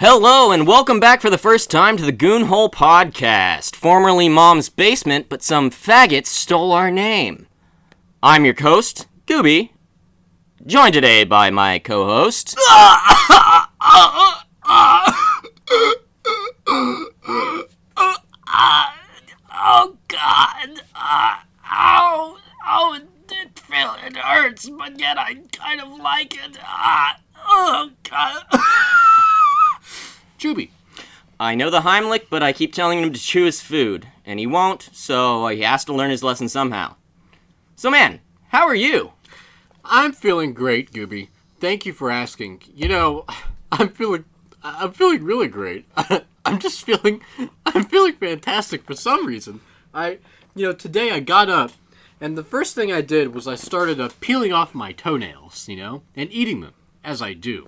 Hello, and welcome back for the first time to the Goonhole podcast, formerly Mom's Basement, but some faggots stole our name. I'm your host, Gooby, joined today by my co-host... Oh, God. It hurts, but yet I kind of like it. Oh, God. Juby. I know the Heimlich, but I keep telling him to chew his food, and he won't, so he has to learn his lesson somehow. So, man, how are you? I'm feeling great, Gooby. Thank you for asking. You know, I'm feeling really great. I'm feeling fantastic for some reason. Today I got up, and the first thing I did was I started peeling off my toenails, and eating them, as I do,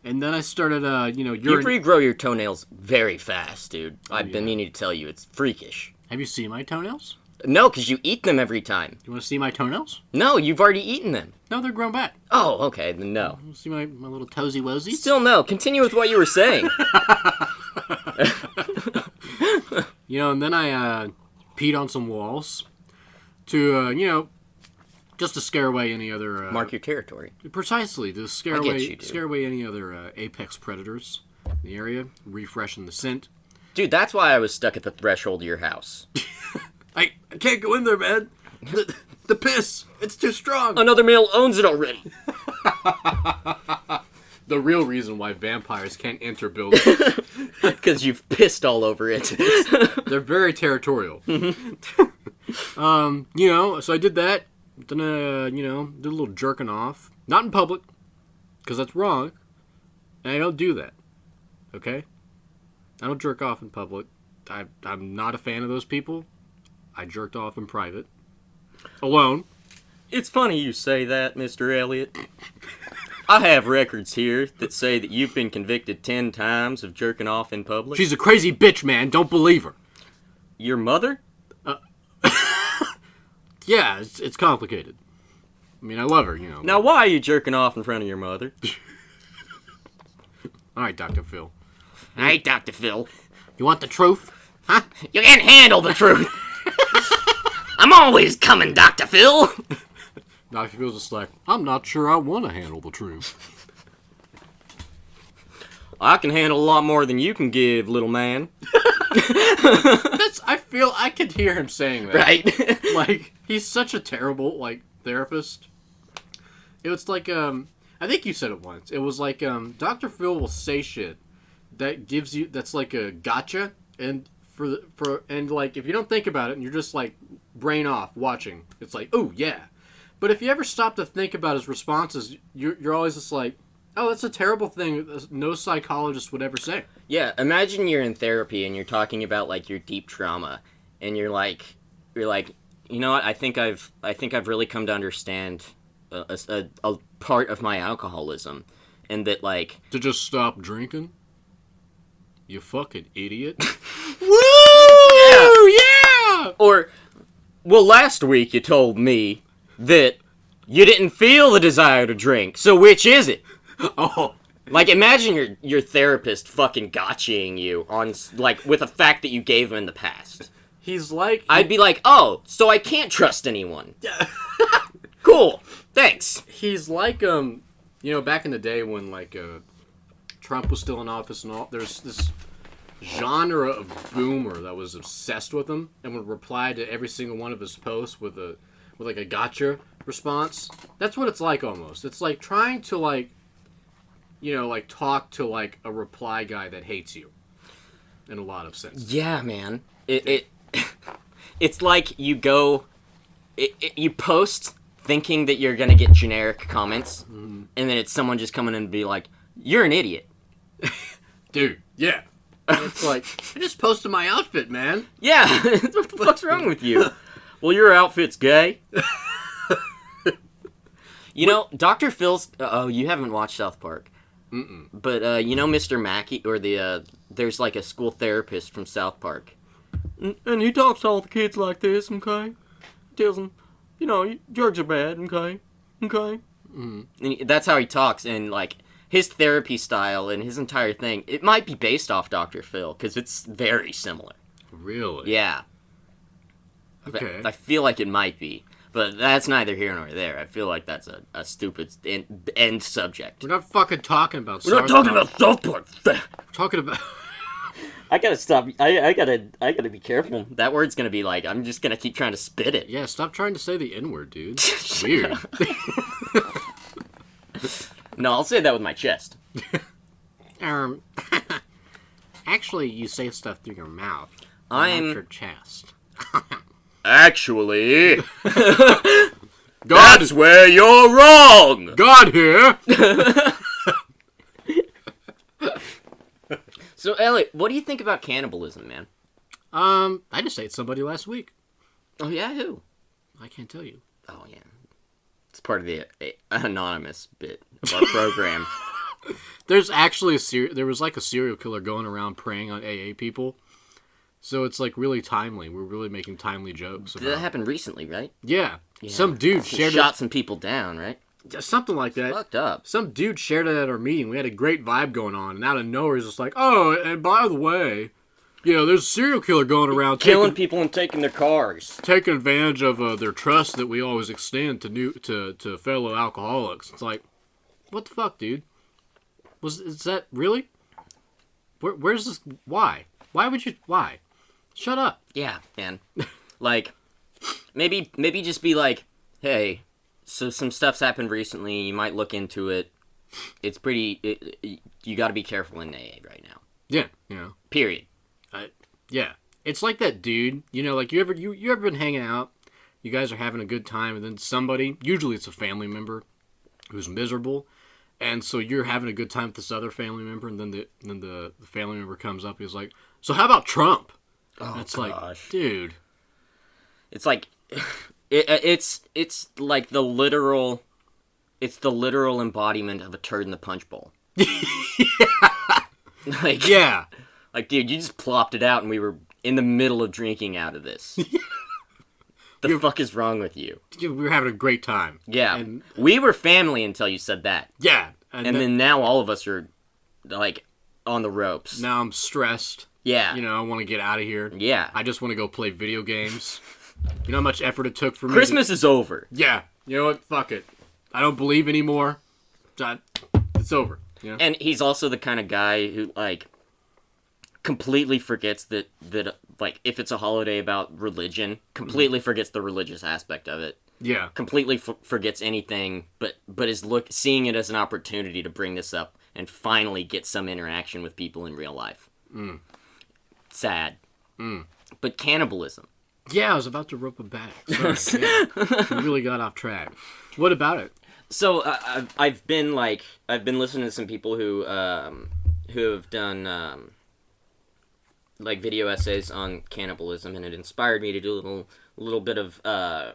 And then I started, You regrow your toenails very fast, dude. I've been meaning to tell you, it's freakish. Have you seen my toenails? No, because you eat them every time. You want to see my toenails? No, you've already eaten them. No, they're grown back. Oh, okay, then no. You want to see my little toesy-woesies? Still no. Continue with what you were saying. And then I peed on some walls to, just to scare away any other... Mark your territory. Precisely, to scare away any other apex predators in the area, refreshing the scent. Dude, that's why I was stuck at the threshold of your house. I can't go in there, man. The piss, it's too strong. Another male owns it already. The real reason why vampires can't enter buildings. Because you've pissed all over it. They're very territorial. So I did that. Then, did a little jerking off. Not in public, because that's wrong. And I don't do that. Okay? I don't jerk off in public. I'm not a fan of those people. I jerked off in private. Alone. It's funny you say that, Mr. Elliott. I have records here that say that you've been convicted 10 times of jerking off in public. She's a crazy bitch, man. Don't believe her. Your mother? Yeah, it's complicated. I mean, I love her, Now, why are you jerking off in front of your mother? All right, Dr. Phil. All right, Dr. Phil. You want the truth? Huh? You can't handle the truth. I'm always coming, Dr. Phil. Dr. Phil's just like, I'm not sure I want to handle the truth. I can handle a lot more than you can give, little man. I feel I could hear him saying that. Right. Like, he's such a terrible, therapist. It was like, I think you said it once. It was like, Dr. Phil will say shit that gives you, that's like a gotcha, and if you don't think about it and you're just like brain off watching, it's like, oh yeah. But if you ever stop to think about his responses, you're always just like, oh, that's a terrible thing no psychologist would ever say. Yeah, imagine you're in therapy and you're talking about your deep trauma, and you're like, you know what? I think I've really come to understand a part of my alcoholism, and that to just stop drinking. You fucking idiot. Woo! Yeah! Or, well, last week you told me that you didn't feel the desire to drink, so which is it? Oh. Imagine your therapist fucking gotchaing you on, with a fact that you gave him in the past. He's like... I'd be like, oh, so I can't trust anyone. Cool, thanks. He's like, back in the day when, Trump was still in office and all, there's this genre of boomer that was obsessed with him and would reply to every single one of his posts with a gotcha response. That's what it's like almost. It's like trying to talk to a reply guy that hates you in a lot of sense. Yeah, man. It's like you you post thinking that you're gonna get generic comments, and then it's someone just coming in and be like, you're an idiot. Dude, yeah. It's like, I just posted my outfit, man. Yeah, what the fuck's wrong with you? Well, your outfit's gay. Dr. Phil's... Oh, you haven't watched South Park. Mm-mm. But, Mr. Mackey, or there's a school therapist from South Park. And he talks to all the kids like this, okay? Tells them, drugs are bad, okay? Okay? Mm-hmm. And that's how he talks, and, his therapy style and his entire thing, it might be based off Dr. Phil, because it's very similar. Really? Yeah. Okay. I feel like it might be. But that's neither here nor there. I feel like that's a stupid end subject. We're not fucking talking about We're not talking about South Park. We're talking about... I gotta stop. I gotta be careful. That word's gonna be like, I'm just gonna keep trying to spit it. Yeah, stop trying to say the N-word, dude. It's weird. No, I'll say that with my chest. Actually, you say stuff through your mouth. I'm... Not your chest. Actually... God, That's where you're wrong! God here! So, Elliot, what do you think about cannibalism, man? I just ate somebody last week. Oh, yeah? Who? I can't tell you. Oh, yeah. It's part of the anonymous bit of our program. There's actually there was like a serial killer going around preying on AA people. So it's like really timely. We're really making timely jokes. That happened recently, right? Yeah. Some dude shared shot some people down, right? something like that. Fucked up. Some dude shared it at our meeting. We had a great vibe going on, and out of nowhere, he's just like, "Oh, and by the way, there's a serial killer going around killing people and taking their cars, taking advantage of their trust that we always extend to fellow alcoholics." It's like, what the fuck, dude? Is that really? Where's this? Why? Why would you? Why? Shut up. Yeah, man. Like, maybe just be like, hey, so some stuff's happened recently. You might look into it. It's pretty. You got to be careful in AA right now. Yeah. Period. Yeah. It's like that dude. Like you ever been hanging out? You guys are having a good time, and then somebody, usually it's a family member, who's miserable, and so you're having a good time with this other family member, and then the family member comes up. He's like, "So how about Trump?" Oh, it's gosh. like, dude. It's like, it's like the literal embodiment of a turd in the punch bowl. Like, Yeah. Like, dude, you just plopped it out and we were in the middle of drinking out of this. The fuck is wrong with you? We were having a great time. Yeah. And, we were family until you said that. yeah. And then now all of us are, like, on the ropes. Now I'm stressed. Yeah. I want to get out of here. Yeah. I just want to go play video games. You know how much effort it took for me? Christmas is over. Yeah. You know what? Fuck it. I don't believe anymore. It's over. Yeah. And he's also the kind of guy who, like, completely forgets that like, if it's a holiday about religion, completely forgets the religious aspect of it. Yeah. Completely forgets anything, but is seeing it as an opportunity to bring this up and finally get some interaction with people in real life. Sad. But cannibalism. Yeah, I was about to rope him back. Sorry. Yeah. We really got off track. What about it? So I've been listening to some people who have done like video essays on cannibalism, and it inspired me to do a little bit of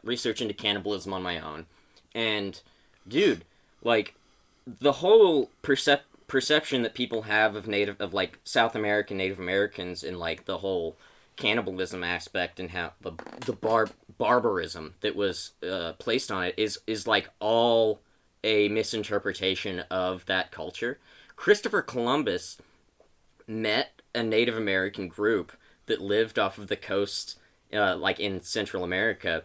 research into cannibalism on my own. And dude, like, the whole perception that people have of like South American Native Americans and like the whole cannibalism aspect and how the barbarism that was placed on it is like all a misinterpretation of that culture. Christopher Columbus met a Native American group that lived off of the coast, like in Central America,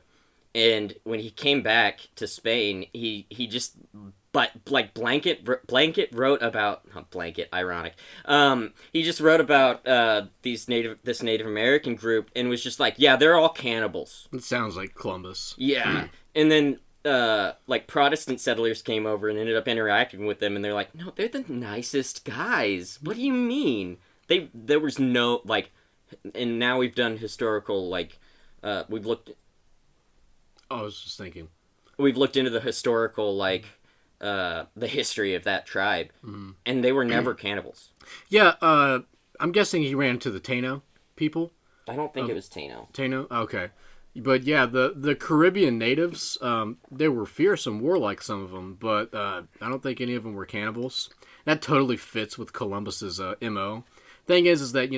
and when he came back to Spain, he just blanket wrote about ironic. He just wrote about this Native American group and was just like, yeah, they're all cannibals. It sounds like Columbus. Yeah, and then like Protestant settlers came over and ended up interacting with them, and they're like, no, they're the nicest guys. What do you mean? There was no, like, and now we've done historical, like, we've looked. I was just thinking. We've looked into the historical, like, the history of that tribe, and they were never cannibals. Yeah, I'm guessing he ran into the Taino people. I don't think it was Taino. Taino? Okay. But yeah, the Caribbean natives, they were fierce and warlike, some of them, but I don't think any of them were cannibals. That totally fits with Columbus's MO. Thing is that,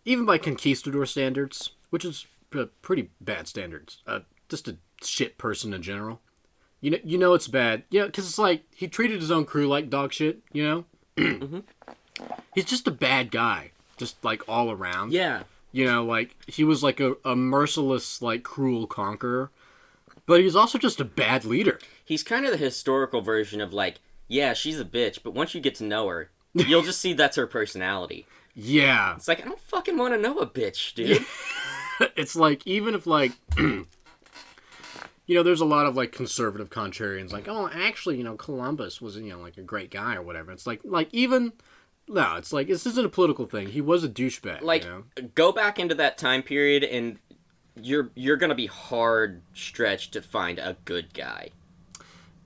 even by conquistador standards, which is pretty bad standards, just a shit person in general, You know it's bad. Yeah, because it's like he treated his own crew like dog shit. You know, he's just a bad guy, just like all around. Yeah. You know, like he was like a merciless, like cruel conqueror, but he's also just a bad leader. He's kind of the historical version of like, yeah, she's a bitch, but once you get to know her, you'll just see that's her personality. Yeah, It's like, I don't fucking want to know a bitch, dude. it's like even if like. You know, there's a lot of, like, conservative contrarians, like, oh, actually, you know, Columbus was, you know, like, a great guy or whatever. It's like even, no, it's like, this isn't a political thing. He was a douchebag, Like, you know? go back into that time period, and you're gonna be hard stretched to find a good guy.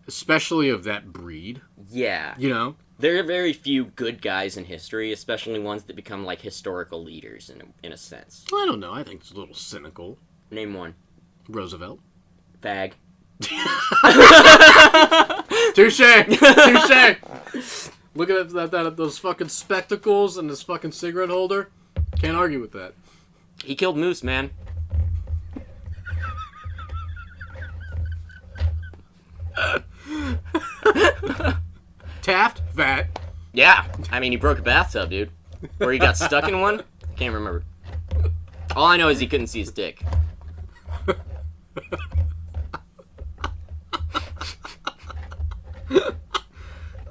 Especially of that breed, Yeah. you know? There are very few good guys in history, especially ones that become, like, historical leaders, in a sense. I don't know. I think it's a little cynical. Name one. Roosevelt. Fag. Touche! Touche! Look at those fucking spectacles and this fucking cigarette holder. Can't argue with that. He killed Moose, man. Taft, fat. Yeah. I mean, he broke a bathtub, dude. Or he got stuck in one? Can't remember. All I know is he couldn't see his dick.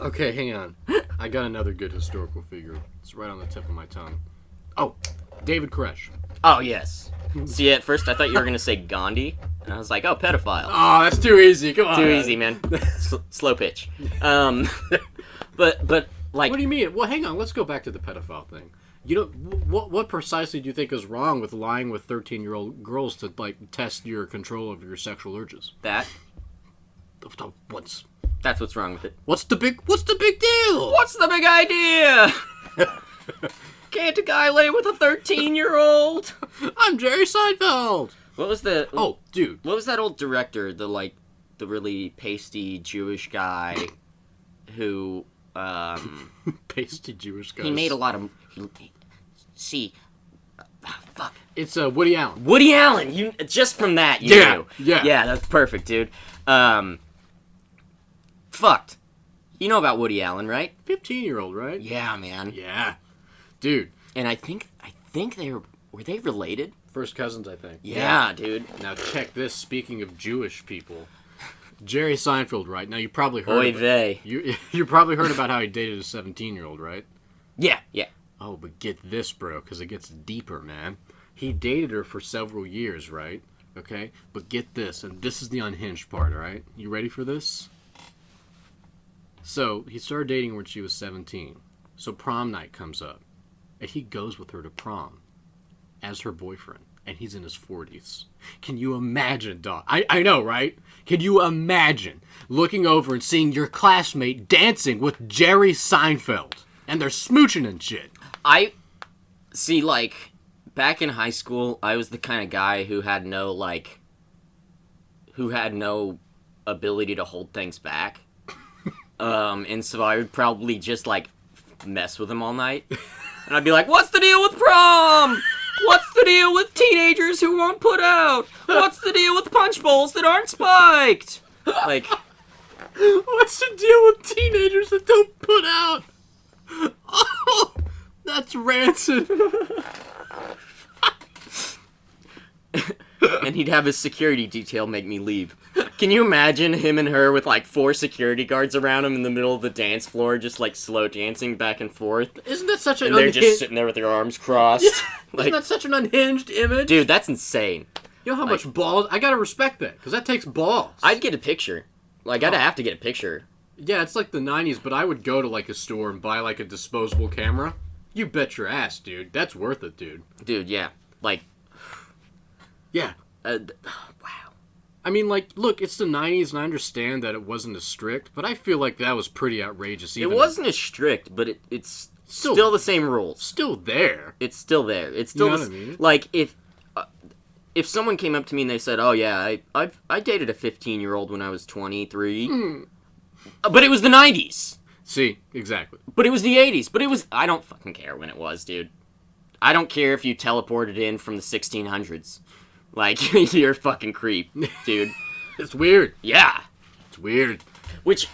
Okay, hang on. I got another good historical figure. It's right on the tip of my tongue. Oh, David Koresh. Oh, yes. See, at first I thought you were going to say Gandhi. And I was like, oh, pedophile. Oh, that's too easy. Come on. Too easy, man. Slow pitch. But like... What do you mean? Well, hang on. Let's go back to the pedophile thing. You know, what precisely do you think is wrong with lying with 13-year-old girls to, like, test your control over your sexual urges? That? What's That's what's wrong with it. What's the big deal? What's the big idea? Can't a guy lay with a 13-year-old? I'm Jerry Seinfeld. What was the... Oh, dude. What was that old director, the really pasty Jewish guy who, Pasty Jewish guys. he made a lot of... Fuck. It's Woody Allen. Woody Allen! You just from that, you Yeah, knew. yeah. Yeah, that's perfect, dude. Fucked. You know about Woody Allen, right? 15-year-old, right? Yeah, man. Yeah. Dude. And I think were they related? First cousins, I think. Yeah, dude. Now check this. Speaking of Jewish people, Jerry Seinfeld, right? Now you probably heard. Oy vey. You probably heard about how he dated a 17-year-old, right? Yeah. Oh, but get this, bro, because it gets deeper, man. He dated her for several years, right? Okay, but get this, and this is the unhinged part, all right? You ready for this? So he started dating when she was 17. So prom night comes up, and he goes with her to prom as her boyfriend, and he's in his 40s. Can you imagine, dog? I know, right? Can you imagine looking over and seeing your classmate dancing with Jerry Seinfeld, and they're smooching and shit? I see, like, back in high school, I was the kind of guy who had no ability to hold things back. And so I would probably just, like, mess with him all night. And I'd be like, what's the deal with prom? What's the deal with teenagers who won't put out? What's the deal with punch bowls that aren't spiked? Like, What's the deal with teenagers that don't put out? Oh, that's rancid. and he'd have his security detail make me leave. Can you imagine him and her with, like, 4 security guards around him in the middle of the dance floor, just, like, slow dancing back and forth? Isn't that such an And they're just sitting there with their arms crossed. Isn't that such an unhinged image? Dude, that's insane. You know how much balls? I gotta respect that, because that takes balls. I'd get a picture. Like, I'd have to get a picture. Yeah, it's like the 90s, but I would go to, like, a store and buy, like, a disposable camera. You bet your ass, dude. That's worth it, dude. Dude, yeah. Like, Yeah. wow. I mean, like, look, it's the 90s, and I understand that it wasn't as strict, but I feel like that was pretty outrageous. It wasn't as strict, but it's still the same rules. Still there. It's still there. It's still You know what I mean? Like, if someone came up to me and they said, "Oh yeah, I dated a 15-year-old when I was 23," but it was the 90s. See, exactly. But it was the 80s. But it was... I don't fucking care when it was, dude. I don't care if you teleported in from the 1600s. Like, you're a fucking creep, dude. It's weird. Yeah. It's weird. Which,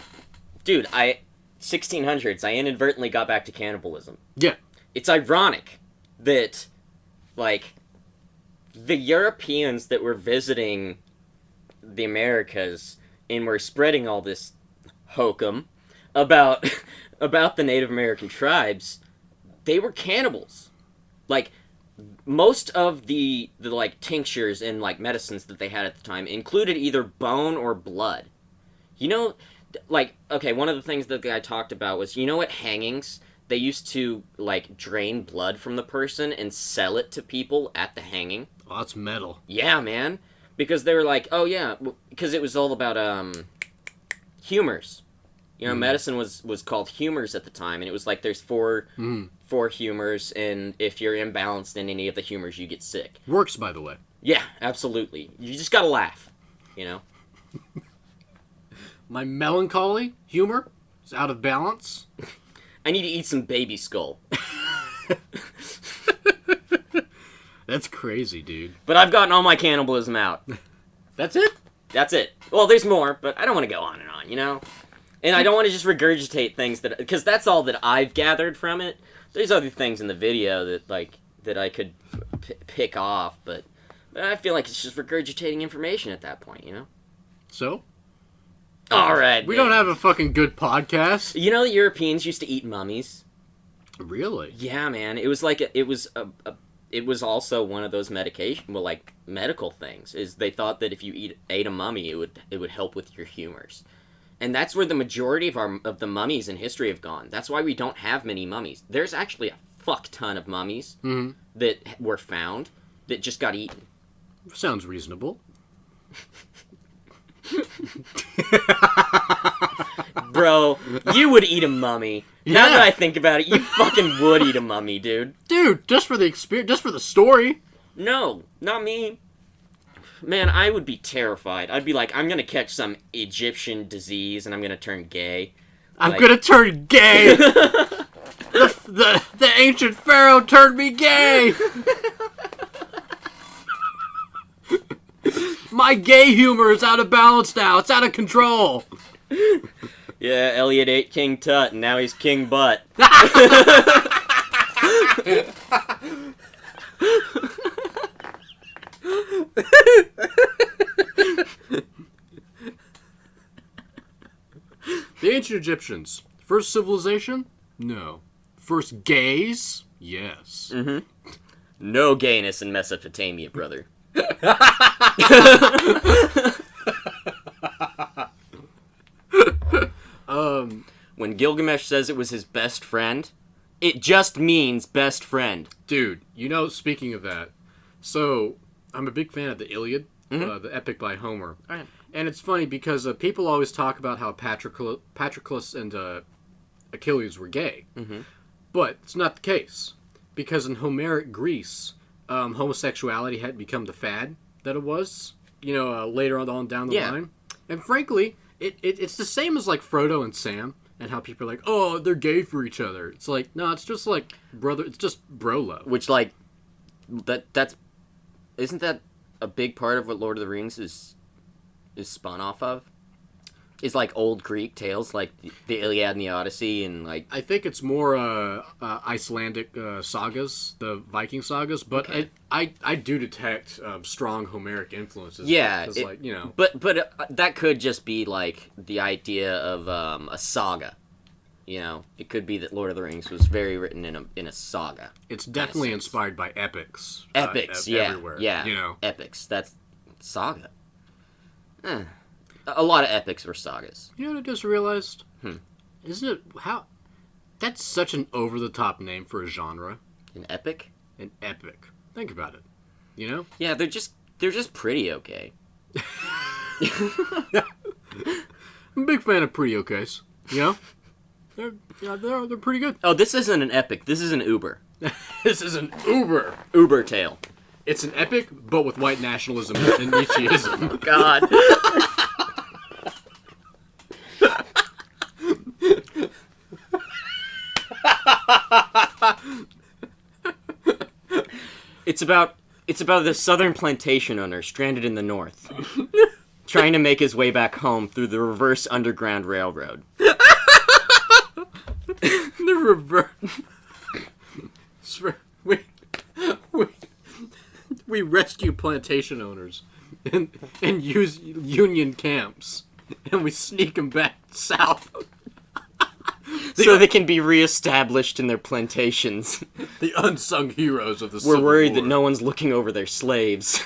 dude, 1600s, I inadvertently got back to cannibalism. Yeah. It's ironic that, like, the Europeans that were visiting the Americas and were spreading all this hokum about about the Native American tribes, they were cannibals. Like, most of the like tinctures and like medicines that they had at the time included either bone or blood. You know, like, okay, one of the things that the guy talked about was, you know, at hangings they used to like drain blood from the person and sell it to people at the hanging. Oh, that's metal. Yeah, man, because they were like, oh yeah, because it was all about humors. You know, medicine was called humors at the time, and it was like there's four humors, and if you're imbalanced in any of the humors, you get sick. Works, by the way. Yeah, absolutely. You just gotta laugh, you know? My melancholy humor is out of balance. I need to eat some baby skull. That's crazy, dude. But I've gotten all my cannibalism out. That's it? That's it. Well, there's more, but I don't want to go on and on, you know? And I don't want to just regurgitate things that... Because that's all that I've gathered from it. There's other things in the video that, like, that I could pick off, but I feel like it's just regurgitating information at that point, you know? So? Alright. We don't have a fucking good podcast. You know the Europeans used to eat mummies? Really? Yeah, man. It was like... It was also one of those medical things. Is they thought that if you ate a mummy, it would help with your humors. And that's where the majority of the mummies in history have gone. That's why we don't have many mummies. There's actually a fuck ton of mummies that were found that just got eaten. Sounds reasonable. Bro, you would eat a mummy. Now that I think about it, you fucking would eat a mummy, dude. Dude, just for the experience, just for the story. No, not me. Man, I would be terrified. I'd be like, I'm gonna catch some Egyptian disease and I'm gonna turn gay. I'm gonna turn gay! the ancient pharaoh turned me gay! My gay humor is out of balance now. It's out of control. Yeah, Elliot ate King Tut and now he's King Butt. The ancient Egyptians. First civilization? No. First gays? Yes. No gayness in Mesopotamia, brother. When Gilgamesh says it was his best friend, it just means best friend. Dude, you know, speaking of that, so I'm a big fan of the Iliad, the epic by Homer. All right. And it's funny because people always talk about how Patroclus and Achilles were gay. But it's not the case. Because in Homeric Greece, homosexuality had become the fad that it was, you know, later on down the line. And frankly, it's the same as like Frodo and Sam, and how people are like, oh, they're gay for each other. It's like, no, it's just like it's just bro love. Which, like, isn't that a big part of what Lord of the Rings is spun off of? Is like old Greek tales, like the Iliad and the Odyssey, and like... I think it's more Icelandic sagas, the Viking sagas, but okay. I do detect strong Homeric influences. Yeah, like, you know. But that could just be like the idea of a saga. You know, it could be that Lord of the Rings was very written in a saga. It's definitely inspired by epics. Epics, everywhere. Yeah, you know, epics. That's saga. A lot of epics were sagas. You know what I just realized? Isn't it that's such an over-the-top name for a genre. An epic? An epic. Think about it. You know? Yeah, they're just pretty okay. I'm a big fan of pretty okays. You know? They're pretty good. Oh, this isn't an epic. This is an Uber. This is an Uber. Uber tale. It's an epic, but with white nationalism and Nietzscheism. God. It's about the southern plantation owner stranded in the north, trying to make his way back home through the reverse Underground Railroad. The reverse. We rescue plantation owners and use Union camps, and we sneak them back south. So they can be reestablished in their plantations. The unsung heroes of the We're Civil worried War. that no one's looking over their slaves.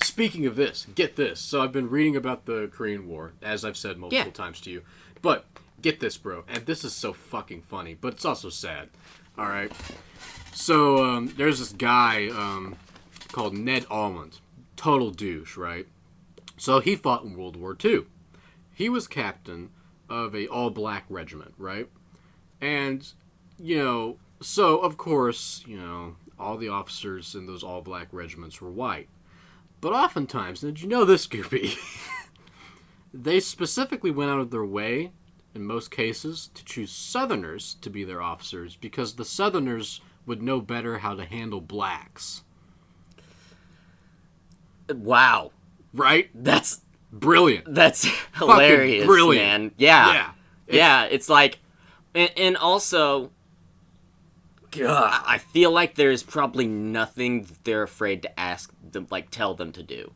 Speaking of this, get this. So I've been reading about the Korean War, as I've said multiple times to you. But get this, bro. And this is so fucking funny, but it's also sad. All right. So there's this guy called Ned Almond. Total douche, right? So he fought in World War II. He was captain of a all-black regiment, right? And, so, of course, all the officers in those all-black regiments were white. But oftentimes, did you know this, Goopy? They specifically went out of their way, in most cases, to choose Southerners to be their officers because the Southerners would know better how to handle blacks. Wow. Right? That's brilliant. That's hilarious, brilliant. man. Yeah. It's like, and also, God, I feel like there's probably nothing they're afraid to ask them, like tell them to do.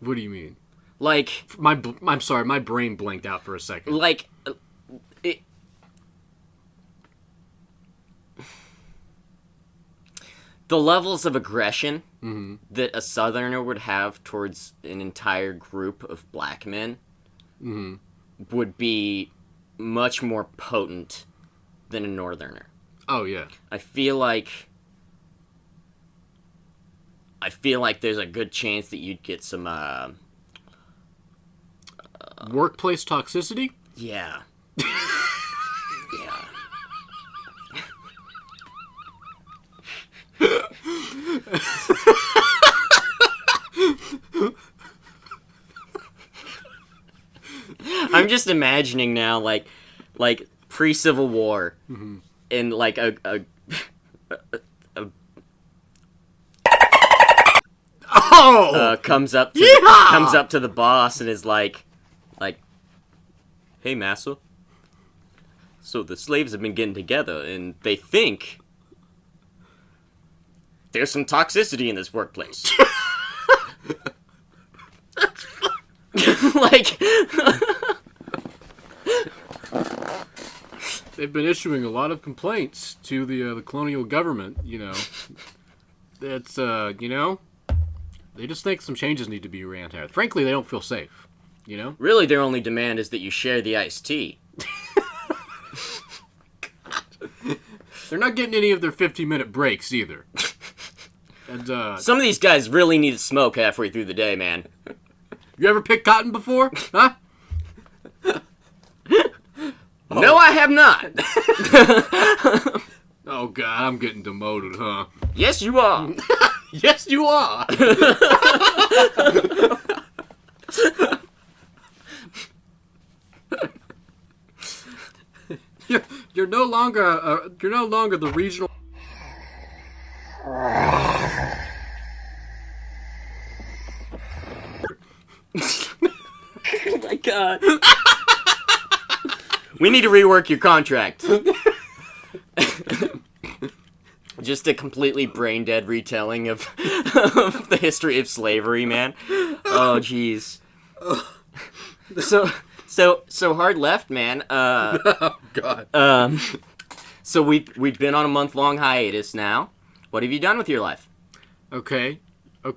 What do you mean? Like, I'm sorry, my brain blanked out for a second. like, the levels of aggression that a Southerner would have towards an entire group of black men would be much more potent than a Northerner. Oh, yeah. I feel like there's a good chance that you'd get some, workplace toxicity? yeah. Yeah. I'm just imagining now, like pre-Civil War, and like a comes up to the boss and is like, hey, massa. So the slaves have been getting together, and they think there's some toxicity in this workplace. Like, they've been issuing a lot of complaints to the colonial government. It's they just think some changes need to be ran here. Frankly, they don't feel safe. really, their only demand is that you share the iced tea. They're not getting any of their 50-minute breaks either. And Some of these guys really need to smoke halfway through the day, man. you ever picked cotton before? Huh? No, I have not. Oh God, I'm getting demoted, huh? Yes, you are. Yes, you are. You're no longer the regional. Oh my God. We need to rework your contract. Just a completely brain-dead retelling of the history of slavery, man. Oh, jeez. So hard left, man. Oh God. So we've been on a month-long hiatus now. What have you done with your life? Okay. All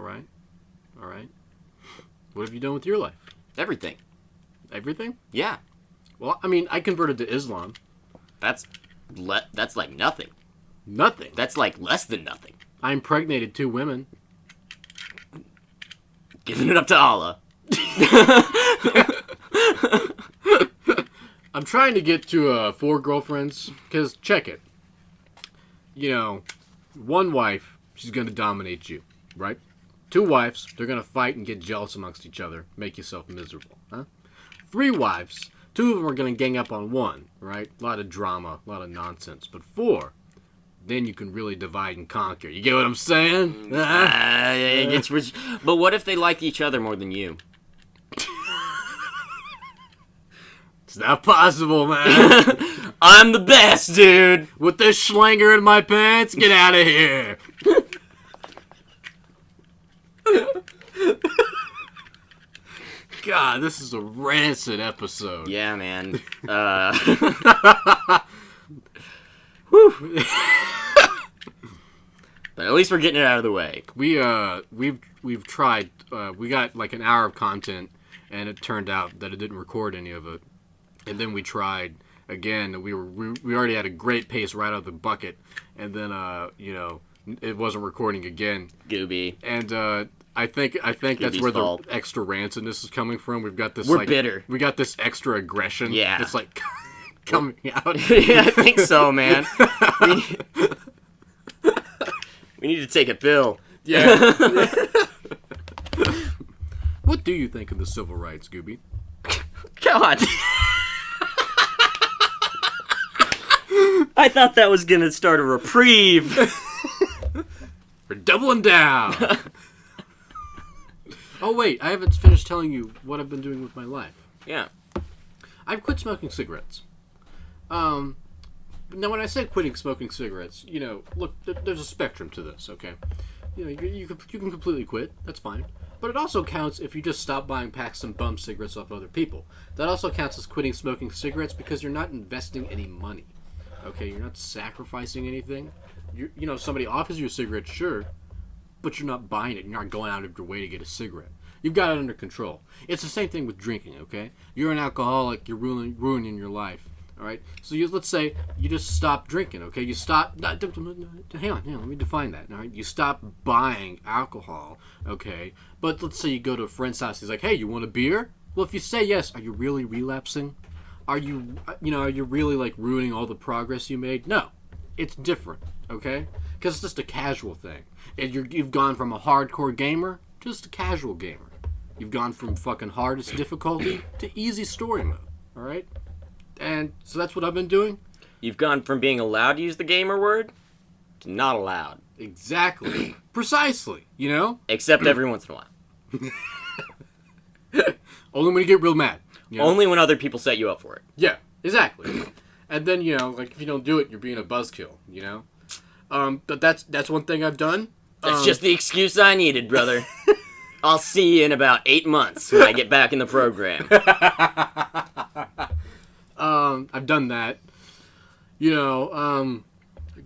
right. What have you done with your life? Everything. Everything? Yeah. Well, I mean, I converted to Islam. That's like nothing. Nothing. That's like less than nothing. I impregnated 2 women. Giving it up to Allah. I'm trying to get to 4 girlfriends, because check it. 1 wife, she's going to dominate you, right? 2 wives, they're going to fight and get jealous amongst each other, make yourself miserable, huh? 3 wives, 2 of them are going to gang up on 1, right? A lot of drama, a lot of nonsense. But 4, then you can really divide and conquer. You get what I'm saying? But what if they like each other more than you? It's not possible, man. I'm the best, dude. With this schlanger in my pants, get out of here. God, this is a rancid episode. Yeah, man. But at least we're getting it out of the way. We've tried. We got like an hour of content, and it turned out that it didn't record any of it. And then we tried again. We already had a great pace right out of the bucket, and then it wasn't recording again. Gooby. And I think that's where fault. the extra rancidness is coming from. We've got this. We're bitter. We got this extra aggression. Yeah. It's like coming out. Yeah, I think so, man. We need to take a pill. Yeah. What do you think of the civil rights, Gooby? God. I thought that was gonna start a reprieve. We're doubling down. Oh wait, I haven't finished telling you what I've been doing with my life. Yeah. I've quit smoking cigarettes. Now when I say quitting smoking cigarettes, look, there's a spectrum to this, okay? You can completely quit, that's fine. But it also counts if you just stop buying packs and bum cigarettes off other people. That also counts as quitting smoking cigarettes because you're not investing any money. Okay, you're not sacrificing anything. Somebody offers you a cigarette, sure, but you're not buying it. You're not going out of your way to get a cigarette. You've got it under control. It's the same thing with drinking, okay? You're an alcoholic, you're ruining your life, all right? So let's say you just stop drinking, okay? You stop... Hang on, let me define that, all right? You stop buying alcohol, okay? But let's say you go to a friend's house. He's like, hey, you want a beer? Well, if you say yes, are you really relapsing? Are you really, like, ruining all the progress you made? No. It's different, okay? Because it's just a casual thing. And you've gone from a hardcore gamer to just a casual gamer. You've gone from fucking hardest difficulty to easy story mode, all right? And so that's what I've been doing. You've gone from being allowed to use the gamer word to not allowed. Exactly. Precisely, Except every once in a while. Only when you get real mad. Only when other people set you up for it. Yeah, exactly. And then, like, if you don't do it, you're being a buzzkill, But that's one thing I've done. That's just the excuse I needed, brother. I'll see you in about 8 months when I get back in the program. I've done that.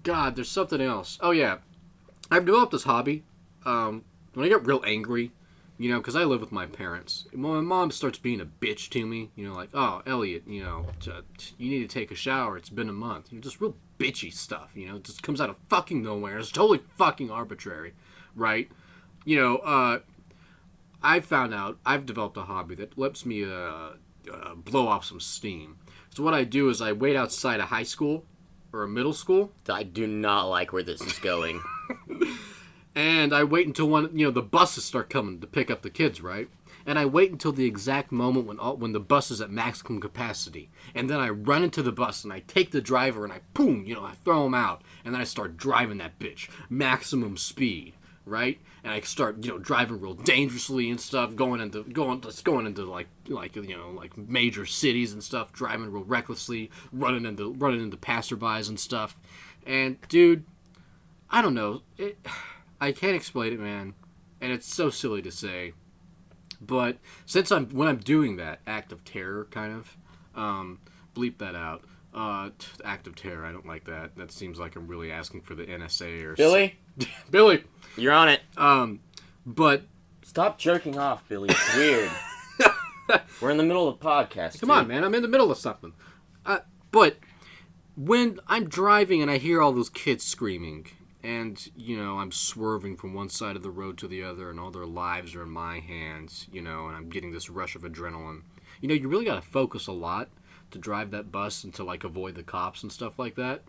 God, there's something else. Oh, yeah. I've developed this hobby. When I get real angry, because I live with my parents. When my mom starts being a bitch to me, like, oh, Elliot, you need to take a shower. It's been a month. Just real bitchy stuff, it just comes out of fucking nowhere. It's totally fucking arbitrary, right? I found out I've developed a hobby that lets me blow off some steam. So what I do is I wait outside a high school or a middle school. I do not like where this is going. And I wait until the buses start coming to pick up the kids, right? And I wait until the exact moment when the bus is at maximum capacity. And then I run into the bus and I take the driver and I throw him out. And then I start driving that bitch. Maximum speed, right? And I start, driving real dangerously and stuff, going into like major cities and stuff, driving real recklessly, running into passerbys and stuff. And dude, I don't know. I can't explain it, man. And it's so silly to say. But when I'm doing that act of terror, kind of, bleep that out. Act of terror, I don't like that. That seems like I'm really asking for the NSA or Billy? Billy! You're on it. But... Stop jerking off, Billy. It's weird. We're in the middle of a podcast. Come on, man. I'm in the middle of something. But when I'm driving and I hear all those kids screaming... And, I'm swerving from one side of the road to the other, and all their lives are in my hands, and I'm getting this rush of adrenaline. You really got to focus a lot to drive that bus and to, like, avoid the cops and stuff like that.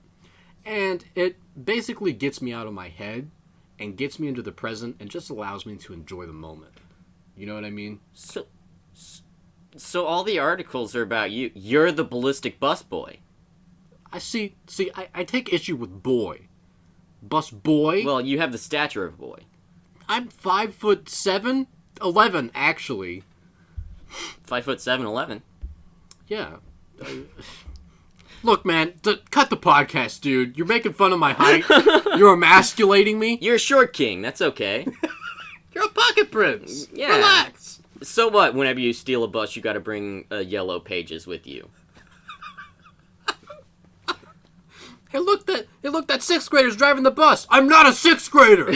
And it basically gets me out of my head and gets me into the present and just allows me to enjoy the moment. You know what I mean? So all the articles are about you. You're the ballistic bus boy. I take issue with boy. Bus boy. Well, you have the stature of a boy. I'm 5'7", 11 actually. 5'7", 11. Yeah. Look, man, cut the podcast, dude. You're making fun of my height. You're emasculating me. You're a short king. That's okay. You're a pocket prince. Yeah. Relax. So what? Whenever you steal a bus, you got to bring yellow pages with you. Hey, look, that sixth grader's driving the bus. I'm not a sixth grader.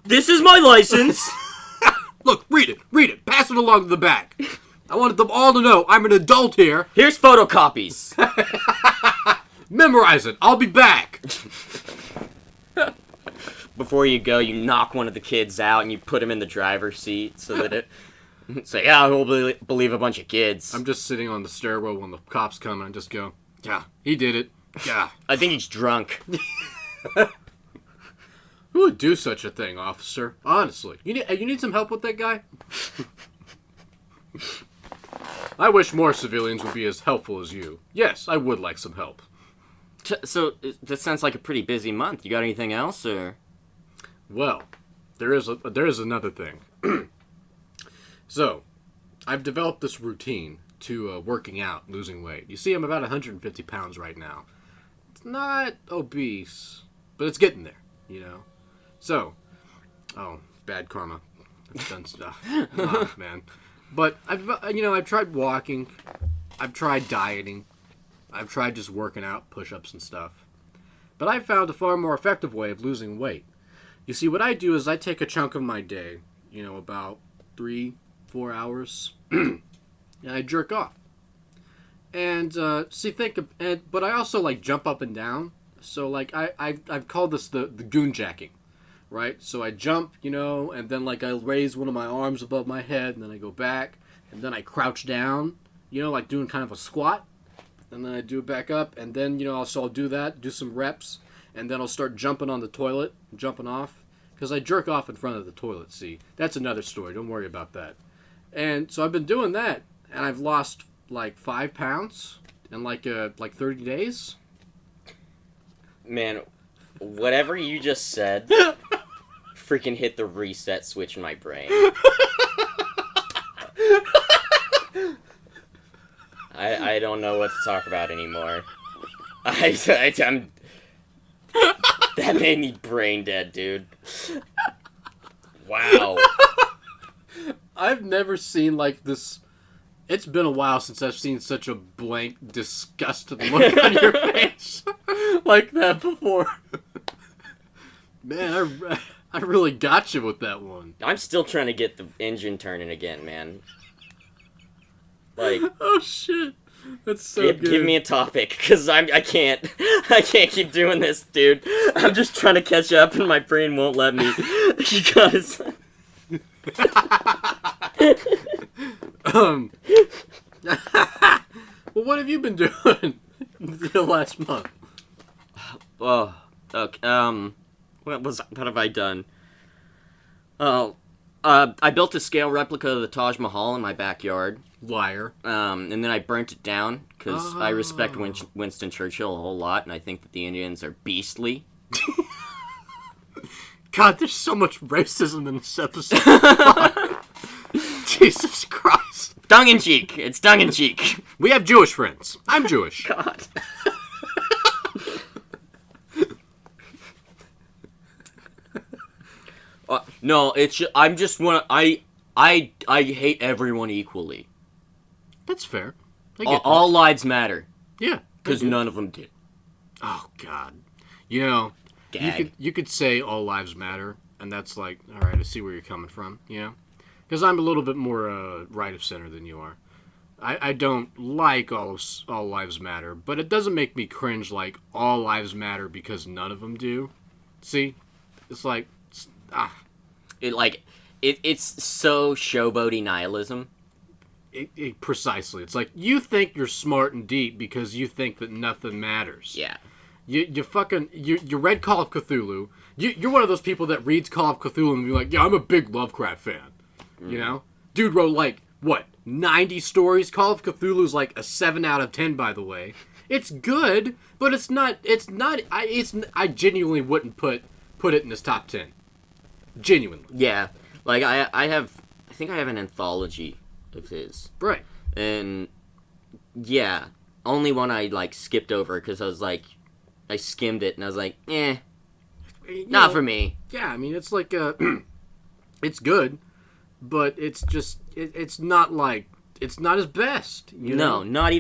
This is my license. Look, read it. Pass it along to the back. I wanted them all to know I'm an adult here. Here's photocopies. Memorize it. I'll be back. Before you go, you knock one of the kids out and you put him in the driver's seat so that it's like, yeah, we'll believe a bunch of kids. I'm just sitting on the stairwell when the cops come and I just go, yeah, he did it. Yeah. I think he's drunk. Who would do such a thing, officer? Honestly. You need some help with that guy? I wish more civilians would be as helpful as you. Yes, I would like some help. So, this sounds like a pretty busy month. You got anything else, or? Well, there is another thing. So, I've developed this routine to working out, losing weight. You see, I'm about 150 pounds right now. It's not obese, but it's getting there, you know? So, bad karma. I've done stuff. Oh, man. But, I've tried walking. I've tried dieting. I've tried just working out, push-ups and stuff. But I found a far more effective way of losing weight. You see, what I do is I take a chunk of my day, about 3-4 hours, and I jerk off. And, but I also, jump up and down. So, I've called this the goon jacking, right? So I jump, and then, I raise one of my arms above my head, and then I go back, and then I crouch down, doing kind of a squat. And then I do it back up, and then, I'll do that, do some reps, and then I'll start jumping on the toilet, jumping off, because I jerk off in front of the toilet, see? That's another story, don't worry about that. And so I've been doing that, and I've lost, 5 pounds in, 30 days. Man, whatever you just said freaking hit the reset switch in my brain. I don't know what to talk about anymore. I'm that made me brain dead, dude. Wow. I've never seen this. It's been a while since I've seen such a blank, disgusted look on your face like that before. Man, I really got you with that one. I'm still trying to get the engine turning again, man. Oh shit, that's so good. Give me a topic, cause I can't keep doing this, dude. I'm just trying to catch up, and my brain won't let me. Because well, what have you been doing the last month? Oh, okay. What have I done? Oh, I built a scale replica of the Taj Mahal in my backyard. Liar. And then I burnt it down, because I respect Winston Churchill a whole lot, and I think that the Indians are beastly. God, there's so much racism in this episode. Jesus Christ. Tongue-in-cheek. It's tongue-in-cheek. We have Jewish friends. I'm Jewish. God. No, I'm just I hate everyone equally. That's fair. All lives matter. Yeah. Because none of them did. Oh, God. Gag. You could say all lives matter, and that's all right, I see where you're coming from, Because I'm a little bit more right of center than you are. I don't like all lives matter, but it doesn't make me cringe all lives matter because none of them do. See? It's It's so showboaty nihilism. Precisely. It's you think you're smart and deep because you think that nothing matters. Yeah. You read Call of Cthulhu. You're one of those people that reads Call of Cthulhu and be like, yeah, I'm a big Lovecraft fan. Dude wrote 90 stories. Call of Cthulhu's a 7 out of 10, by the way. It's good, but it's not. It's not. I genuinely wouldn't put it in this top 10. Genuinely. Yeah, like I think I have an anthology of his, Right. and yeah, only one I like skipped over because I skimmed it and I was like, not for me. Yeah, I mean, it's like it's good, but it's just it's not like it's not his best. You know? Not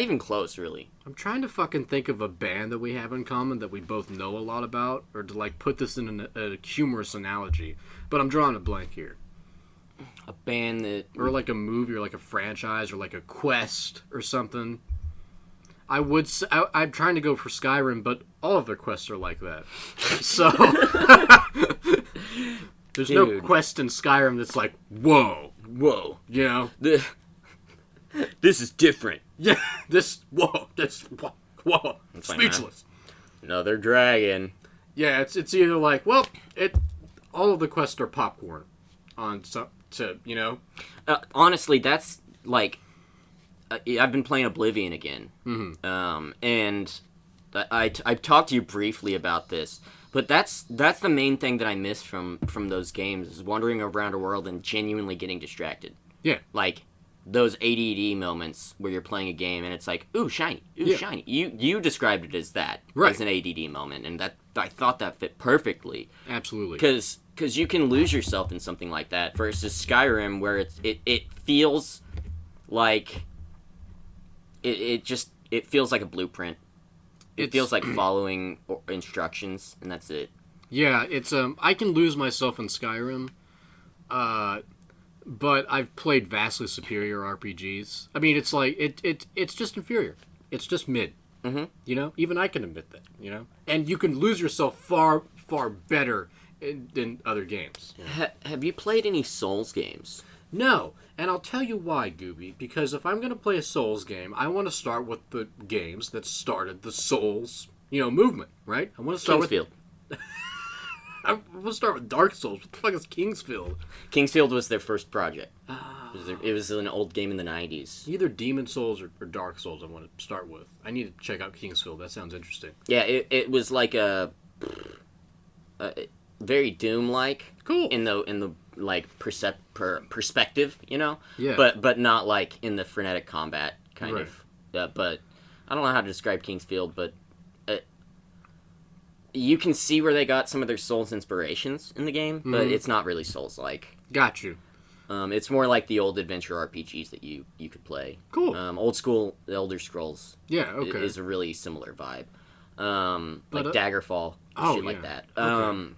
even close, really. I'm trying to fucking think of a band that we have in common that we both know a lot about, or to like put this in a humorous analogy. But I'm drawing a blank here. A band that, Or like a movie, or like a franchise, or like a quest, or something. I'm trying to go for Skyrim, but all of their quests are like that. So there's no Dude. quest in Skyrim that's like, whoa, whoa, you know? this is different. Yeah, whoa, fine, speechless. Another dragon. Yeah, it's either like, well, all of the quests are popcorn on to you know. Honestly, that's like, I've been playing Oblivion again, and I've talked to you briefly about this, but that's the main thing that I miss from those games is wandering around a world and genuinely getting distracted. Yeah, Like those ADD moments where you're playing a game and it's like, ooh, shiny, ooh, shiny. You described it as that, right, as an ADD moment, and that I thought that fit perfectly. absolutely. Because you can lose yourself in something like that versus Skyrim, where it feels like it feels like a blueprint. It feels like following instructions, and that's it. Yeah, it's I can lose myself in Skyrim, but I've played vastly superior RPGs. I mean, it's like it's just inferior. It's just mid. Mm-hmm. You know, even I can admit that. You know, and you can lose yourself far better than other games. Have you played any Souls games? No, and I'll tell you why, Gooby. Because if I'm going to play a Souls game, I want to start with the games that started the Souls, movement, right? I want to start Kingsfield. I want to start with Dark Souls. What the fuck is Kingsfield? Kingsfield was their first project. It was an old game in the 90s. Either Demon Souls or Dark Souls I want to start with. I need to check out Kingsfield. That sounds interesting. Yeah, it was like a very Doom-like. Cool. In the like perspective, Yeah. But not like in the frenetic combat kind Right. of. But I don't know how to describe Kingsfield, but you can see where they got some of their Souls inspirations in the game, but it's not really Souls-like. Got you. It's more like the old adventure RPGs that you could play. Cool. Old school Elder Scrolls. Yeah, okay. Is a really similar vibe. But, Like Daggerfall, shit like that. Okay.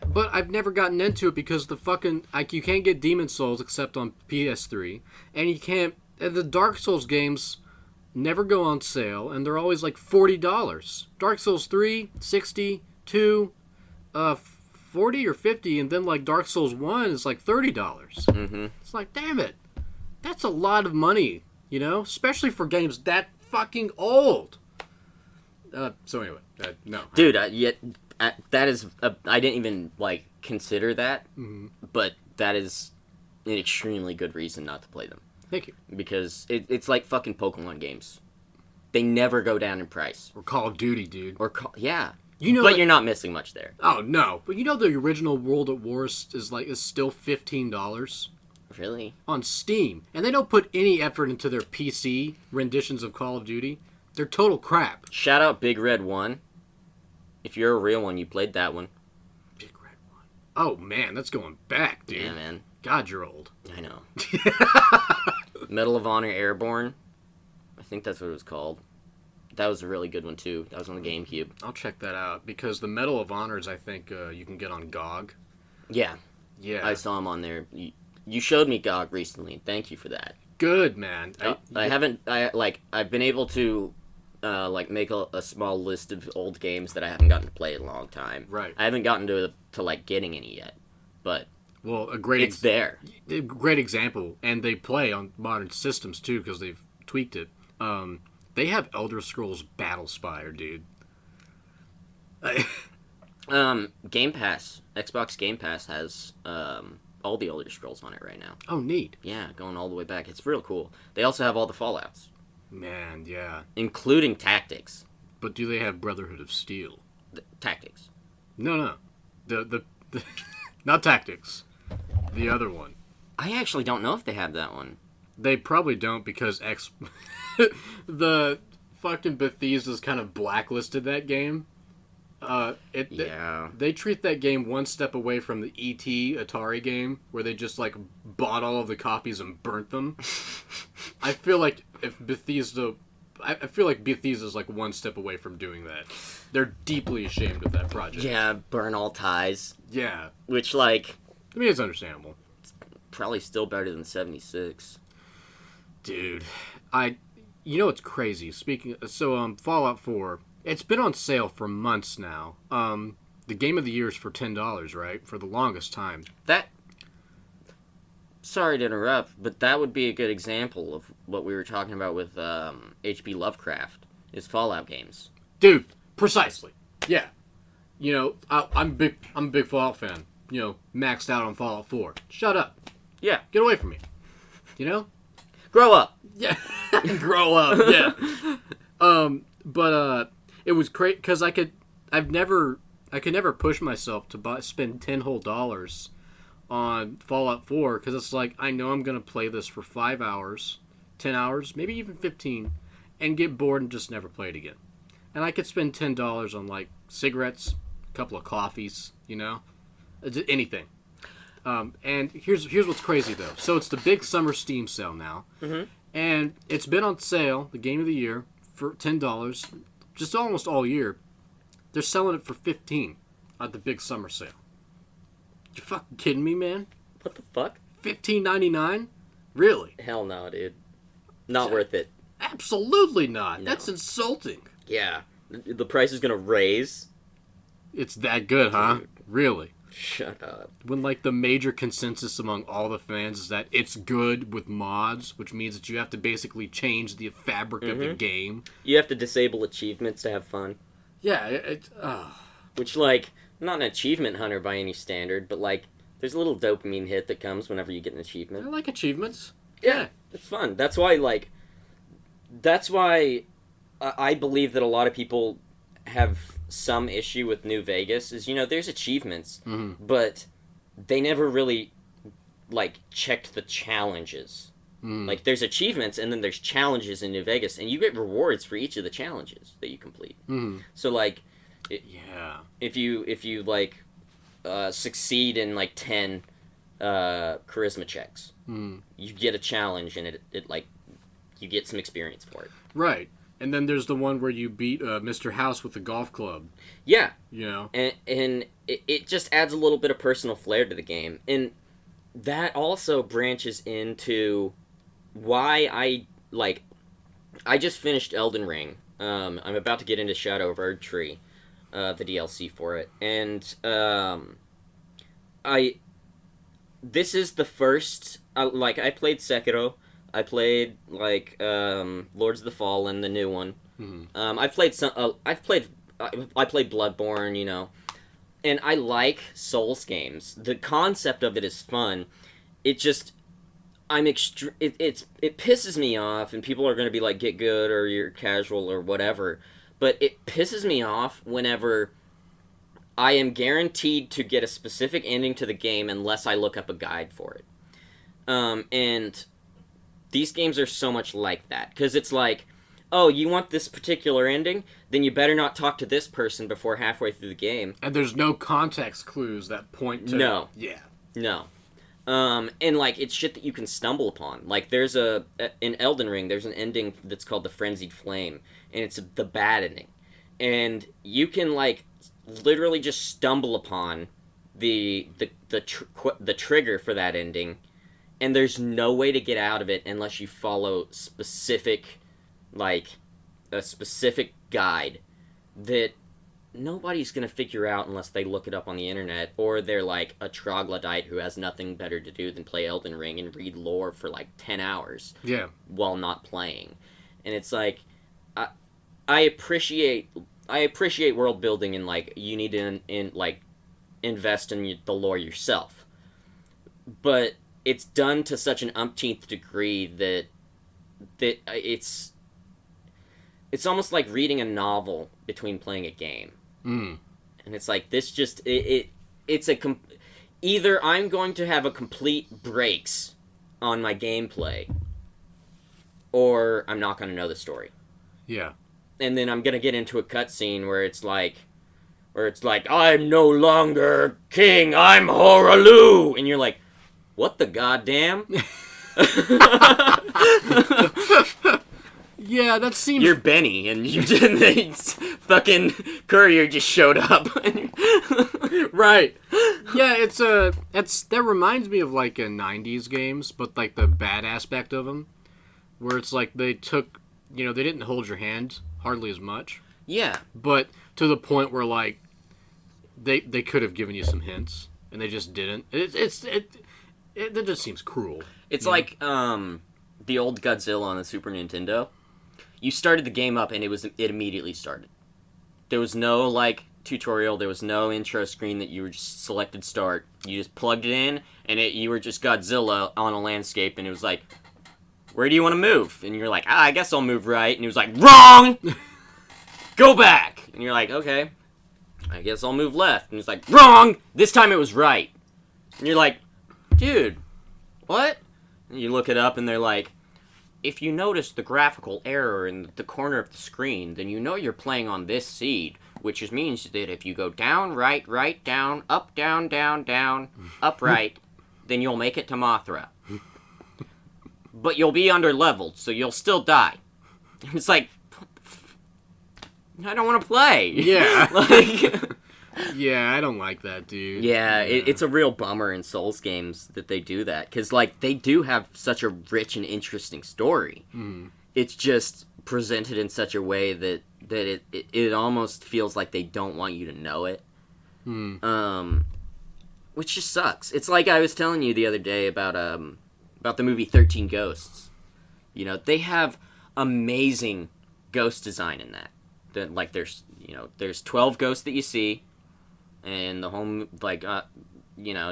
But I've never gotten into it because the fucking you can't get Demon Souls except on PS3, and you can't. And the Dark Souls games never go on sale, and they're always like $40. Dark Souls 3, 60, 2, 40 or 50, and then like Dark Souls 1 is like $30. Mm-hmm. It's like, damn it, that's a lot of money, especially for games that fucking old. So anyway, no, Dude, that is I didn't even like consider that, but that is an extremely good reason not to play them. Thank you. Because it's like fucking Pokemon games. They never go down in price. Or Call of Duty, dude. Yeah. But But you're not missing much there. Oh no! But the original World at War is still $15 Really? on Steam, and they don't put any effort into their PC renditions of Call of Duty. They're total crap. Shout out Big Red 1. If you're a real one, you played that one. Big Red 1. Oh man, that's going back, dude. Yeah, man. God, you're old. I know. Medal of Honor Airborne. I think that's what it was called. That was a really good one, too. That was on the GameCube. I'll check that out because the Medal of Honors I think you can get on GOG. Yeah. Yeah. I saw him on there. You showed me GOG recently. Thank you for that. Good, man. I've been able to make a small list of old games that I haven't gotten to play in a long time. Right. I haven't gotten to getting any yet, but Well, it's there. A great example, and they play on modern systems too because they've tweaked it. They have Elder Scrolls Battlespire, dude. Game Pass, Xbox Game Pass has all the Elder Scrolls on it right now. Oh, neat. Yeah, going all the way back. It's real cool. They also have all the Fallouts. Man, yeah. including Tactics. But do they have Brotherhood of Steel? Tactics. No. The not Tactics. The other one. I actually don't know if they have that one. They probably don't because the fucking Bethesda's kind of blacklisted that game. Yeah. They treat that game one step away from the E.T. Atari game, where they just like bought all of the copies and burnt them. I feel like Bethesda's like one step away from doing that. They're deeply ashamed of that project. Yeah, burn all ties. Yeah. Which, like, I mean, it's understandable. probably still better than 76. Dude, you know what's crazy? Fallout 4, it's been on sale for months now. The game of the year is for $10, right? For the longest time. Sorry to interrupt, but that would be a good example of what we were talking about with H.P. Lovecraft, is Fallout games. Dude, precisely. Yeah. You know, I'm a big Fallout fan. You know, maxed out on Fallout 4. Shut up. Yeah. Get away from me. You know? Grow up. Yeah. Grow up. Yeah. But it was great because I could never push myself to spend $10 whole on Fallout 4 because it's like I know I'm gonna play this for 5 hours, 10 hours, maybe even 15, and get bored and just never play it again. And I could spend $10 on like cigarettes, a couple of coffees, you know, anything. And here's what's crazy though. So it's the big summer Steam sale now, and it's been on sale, the game of the year, for $10, just almost all year. They're selling it for $15 at the big summer sale. You fucking kidding me, man? What the fuck? $15.99? Really? Hell no, dude. Not worth it. Absolutely not. No. That's insulting. Yeah. The price is gonna raise. It's that good, huh? Dude. Really? Shut up. When like the major consensus among all the fans is that it's good with mods, which means that you have to basically change the fabric of the game. You have to disable achievements to have fun. Yeah, Which, like, I'm not an achievement hunter by any standard, but, like, there's a little dopamine hit that comes whenever you get an I achievement. like achievements. Yeah, it's fun. That's why I believe that a lot of people have some issue with New Vegas is, you know, there's achievements, but they never really, like, checked the challenges. Like, there's achievements, and then there's challenges in New Vegas, and you get rewards for each of the challenges that you complete. So, like, if you like, succeed in, like, 10 charisma checks, you get a challenge, and it, like, you get some experience for it. Right. And then there's the one where you beat Mr. House with the golf club. Yeah. You know? And it just adds a little bit of personal flair to the game. And that also branches into why I just finished Elden Ring. I'm about to get into Shadow of Erdtree, the DLC for it. And this is the first, I played Sekiro. I played Lords of the Fallen, the new one. I played Bloodborne, you know, and I like Souls games. The concept of it is fun. It just it pisses me off, and people are gonna be like, get good or you're casual or whatever. But it pisses me off whenever I am guaranteed to get a specific ending to the game unless I look up a guide for it. And these games are so much like that, because it's like, oh, you want this particular ending? Then you better not talk to this person before halfway through the game. And there's no context clues that point to... No. Yeah. No. And, like, it's shit that you can stumble upon. Like, there's in Elden Ring, there's an ending that's called the Frenzied Flame, and it's the bad ending. And you can, like, literally just stumble upon the trigger for that ending, and there's no way to get out of it unless you follow specific, like, a specific guide that nobody's going to figure out unless they look it up on the internet, or they're, like, a troglodyte who has nothing better to do than play Elden Ring and read lore for, like, 10 hours. Yeah. While not playing. And it's, like, I appreciate world building, and, like, you need to, invest in the lore yourself. But it's done to such an umpteenth degree that it's it's almost like reading a novel between playing a game. Mm. And it's like this just it's a either I'm going to have a complete breaks on my gameplay, or I'm not going to know the story. Yeah. And then I'm going to get into a cutscene where it's like I'm no longer king, I'm Horaloo, and you're like, what the goddamn? Yeah, that seems... You're Benny, and you didn't. Fucking courier just showed up. Right. Yeah, that reminds me of like a 90s games, but like the bad aspect of them, where it's like they took, they didn't hold your hand hardly as much, Yeah. but to the point where like they could have given you some hints and they just didn't. That just seems cruel. It's like the old Godzilla on the Super Nintendo. You started the game up and it immediately started. There was no like tutorial, there was no intro screen that you were just selected start. You just plugged it in and you were just Godzilla on a landscape, and it was like, where do you want to move? And you're like, I guess I'll move right. And he was like, wrong! Go back! And you're like, okay, I guess I'll move left. And he's like, wrong! This time it was right. And you're like, dude, what? And you look it up and they're like, if you notice the graphical error in the corner of the screen, then you know you're playing on this seed, which means that if you go down, right, right, down, up, down, up, right, then you'll make it to Mothra. But you'll be under-leveled, so you'll still die. It's like, I don't want to play. Yeah. Like... Yeah, I don't like that, dude. Yeah, it's a real bummer in Souls games that they do that, because like they do have such a rich and interesting story. Mm. It's just presented in such a way that it almost feels like they don't want you to know it. Which just sucks. It's like I was telling you the other day about the movie 13 Ghosts. They have amazing ghost design in that. Like there's 12 ghosts that you see. And the whole, like, it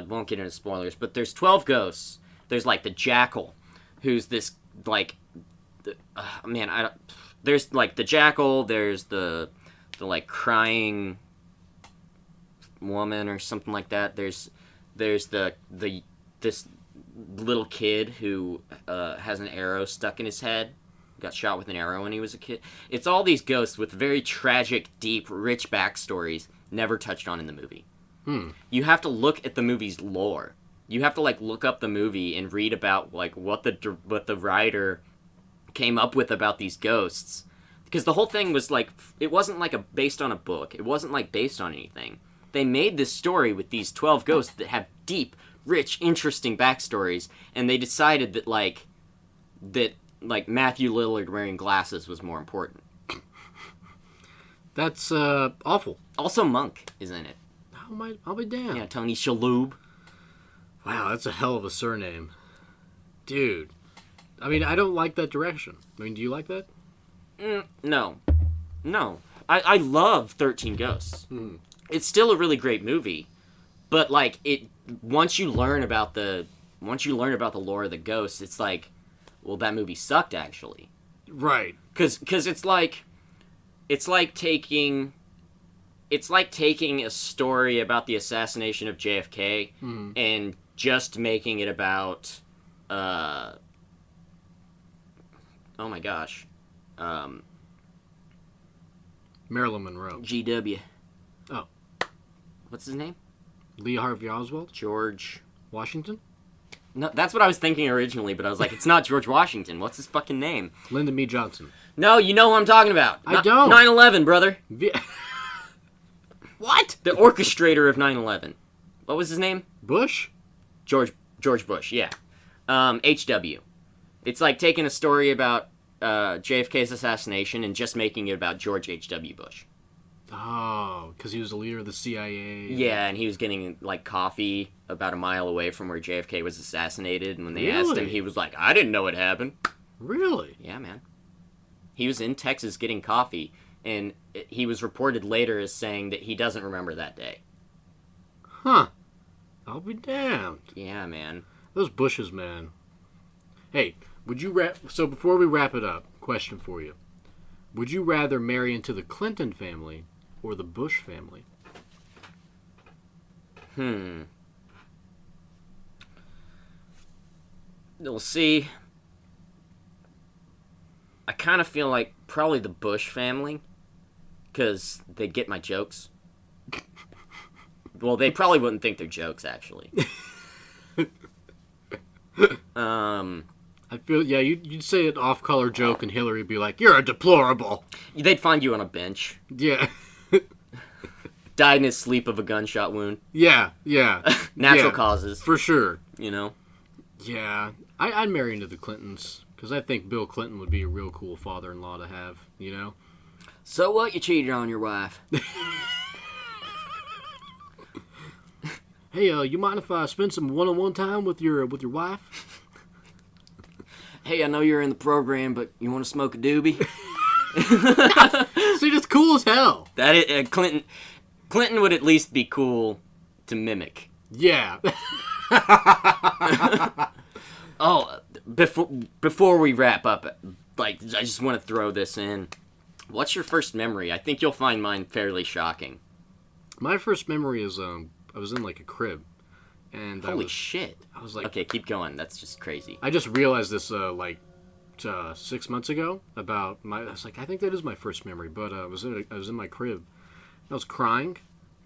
won't get into spoilers, but there's 12 ghosts. There's, like, the Jackal, who's this, like, there's, like, the Jackal, there's the like, crying woman or something like that. There's this little kid who has an arrow stuck in his head. Got shot with an arrow when he was a kid. It's all these ghosts with very tragic, deep, rich backstories never touched on in the movie. You have to look at the movie's lore. You have to like look up the movie and read about like what the writer came up with about these ghosts, because the whole thing was like, it wasn't like based on a book. It wasn't like based on anything. They made this story with these 12 ghosts that have deep, rich, interesting backstories, and they decided that Matthew Lillard wearing glasses was more important. That's awful. Also, Monk is in it. I'll be damned. Yeah, Tony Shalhoub. Wow, that's a hell of a surname. Dude. I mean, I don't like that direction. I mean, do you like that? No. I love 13 Ghosts. It's still a really great movie, but like once you learn about the lore of the ghosts, it's like, well, that movie sucked actually. Right. Because it's like taking a story about the assassination of JFK and just making it about oh my gosh, Marilyn Monroe. GW. Oh, what's his name? Lee Harvey Oswald. George Washington. No, that's what I was thinking originally, but I was like, it's not George Washington. What's his fucking name? Lyndon B. Johnson. No, you know who I'm talking about. I don't. 9/11, brother. What? The orchestrator of 9/11. What was his name? Bush? George Bush, yeah. HW. It's like taking a story about JFK's assassination and just making it about George H.W. Bush. Oh, because he was the leader of the CIA. Yeah, and he was getting, like, coffee about a mile away from where JFK was assassinated, and when they asked him, he was like, I didn't know it happened. Really? Yeah, man. He was in Texas getting coffee, and he was reported later as saying that he doesn't remember that day. Huh. I'll be damned. Yeah, man. Those Bushes, man. Hey, would you so before we wrap it up, question for you. Would you rather marry into the Clinton family or the Bush family? We'll see. I kind of feel like probably the Bush family, because they get my jokes. Well, they probably wouldn't think they're jokes, actually. I feel, yeah, you'd say an off-color joke and Hillary would be like, you're a deplorable. They'd find you on a bench. Yeah. Died in his sleep of a gunshot wound. Yeah. Natural causes. For sure. You know? Yeah. I'd marry into the Clintons, because I think Bill Clinton would be a real cool father-in-law to have, you know? So what? You cheated on your wife. Hey, you mind if I spend some one-on-one time with your wife? Hey, I know you're in the program, but you want to smoke a doobie? See, that's cool as hell. That is, Clinton would at least be cool to mimic. Yeah. Oh, before we wrap up, like, I just want to throw this in. What's your first memory? I think you'll find mine fairly shocking. My first memory is I was in like a crib, and Holy shit! I was like, okay, keep going. That's just crazy. I just realized this 6 months ago about my. I was like, I think that is my first memory, but I was in my crib. I was crying,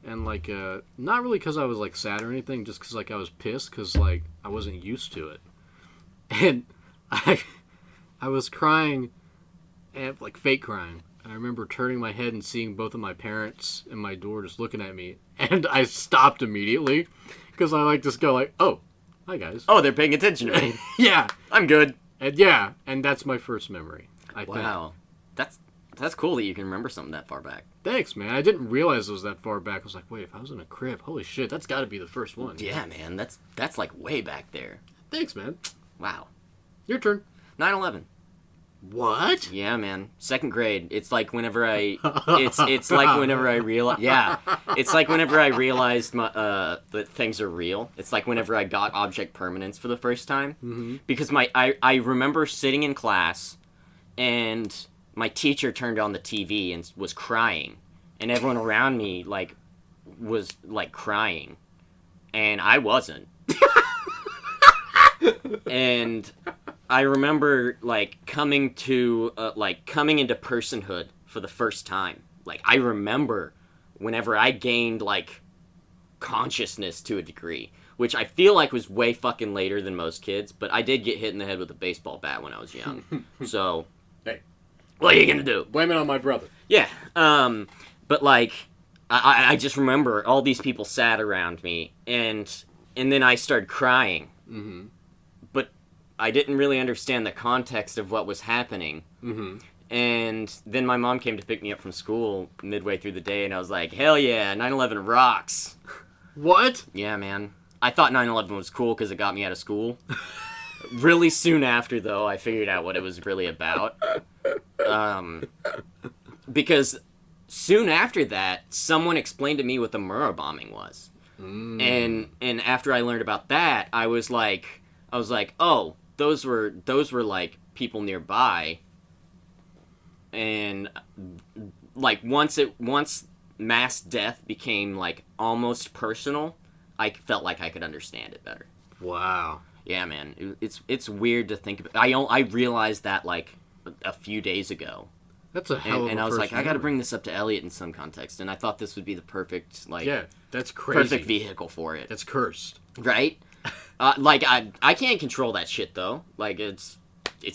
and like not really because I was like sad or anything, just because like I was pissed because like I wasn't used to it, and I was crying, and like fake crying. And I remember turning my head and seeing both of my parents in my door just looking at me, and I stopped immediately because I like just go like, oh, hi guys. Oh, they're paying attention to me. Yeah, I'm good. And that's my first memory. I think. Wow, that's cool that you can remember something that far back. Thanks, man. I didn't realize it was that far back. I was like, wait, if I was in a crib, holy shit, that's got to be the first one. Yeah, man, that's like way back there. Thanks, man. Wow. Your turn. 9/11. What? Yeah, man. Second grade. It's like whenever it's like whenever I realize. Yeah, it's like whenever I realized that things are real. It's like whenever I got object permanence for the first time. Mm-hmm. Because I remember sitting in class, and my teacher turned on the TV and was crying, and everyone around me was crying, and I wasn't. And I remember coming into personhood for the first time. Like, I remember whenever I gained consciousness to a degree, which I feel like was way fucking later than most kids, but I did get hit in the head with a baseball bat when I was young. So, hey, what are you gonna do? Blame it on my brother. Yeah. But I just remember all these people sat around me, and then I started crying. Mm-hmm. But I didn't really understand the context of what was happening. Mm-hmm. And then my mom came to pick me up from school midway through the day, and I was like, hell yeah, 9/11 rocks. What? Yeah, man. I thought 9/11 was cool because it got me out of school. Really soon after, though, I figured out what it was really about. Because soon after that, someone explained to me what the Murrah bombing was. Mm. And after I learned about that, I was like, oh, those were people nearby. And once mass death became almost personal, I felt like I could understand it better. Wow. Yeah, man, it's weird to think about. I realized that a few days ago. That's a hell of a and I was like, memory. I got to bring this up to Elliot in some context, and I thought this would be the perfect yeah, that's crazy. perfect vehicle for it. That's cursed, right? I can't control that shit though. It's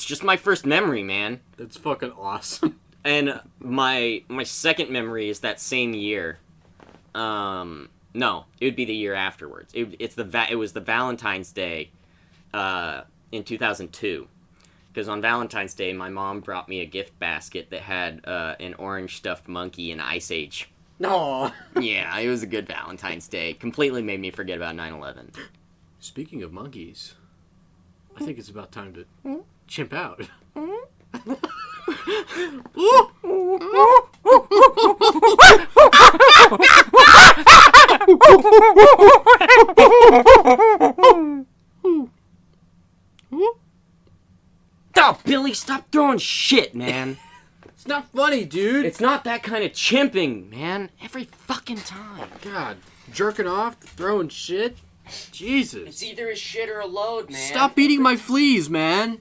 just my first memory, man. That's fucking awesome. And my second memory is that same year. No, it would be the year afterwards. It was the Valentine's Day, in 2002. Because on Valentine's Day, my mom brought me a gift basket that had an orange stuffed monkey in Ice Age. No. Yeah, it was a good Valentine's Day. Completely made me forget about 9/11. Speaking of monkeys, I think it's about time to chimp out. Oh, Billy, stop throwing shit, man. It's not funny, dude. It's not that kind of chimping, man. Every fucking time. God, jerking off, throwing shit. Jesus. It's either a shit or a load, man. Stop eating my fleas, man.